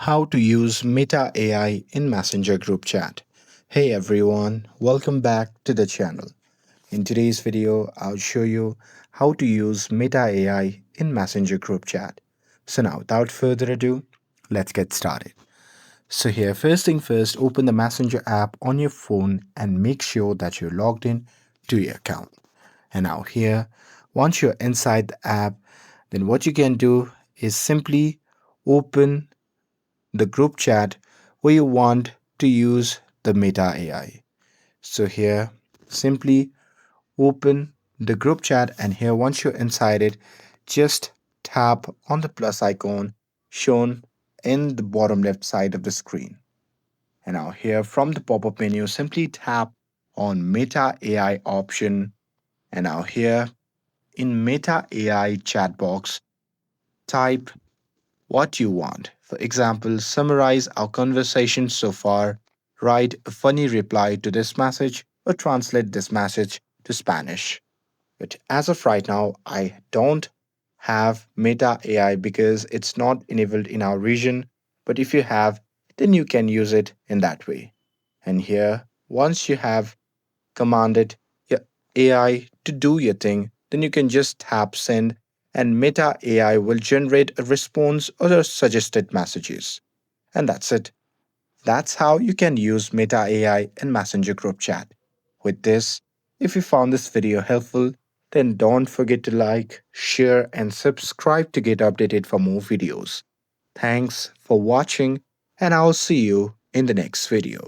How to use Meta AI in Messenger group chat. Hey everyone, welcome back to the channel. In today's video, I'll show you how to use Meta AI in Messenger group chat. So now, without further ado, let's get started. So here, first thing first, open the Messenger app on your phone and make sure that you're logged in to your account. And now here, once you're inside the app, then what you can do is simply open the group chat where you want to use the Meta AI. So here, simply open the group chat, and here, once you're inside it, just tap on the plus icon shown in the bottom left side of the screen. And now here from the pop-up menu, simply tap on Meta AI option. And now here in Meta AI chat box, type what you want. For example, summarize our conversation so far, write a funny reply to this message, or translate this message to Spanish. But as of right now, I don't have Meta AI because it's not enabled in our region. But if you have, then you can use it in that way. And here, once you have commanded your AI to do your thing, then you can just tap send and Meta AI will generate a response or a suggested messages. And that's it. That's how you can use Meta AI in Messenger group chat. With this, if you found this video helpful, then don't forget to like, share, and subscribe to get updated for more videos. Thanks for watching, and I'll see you in the next video.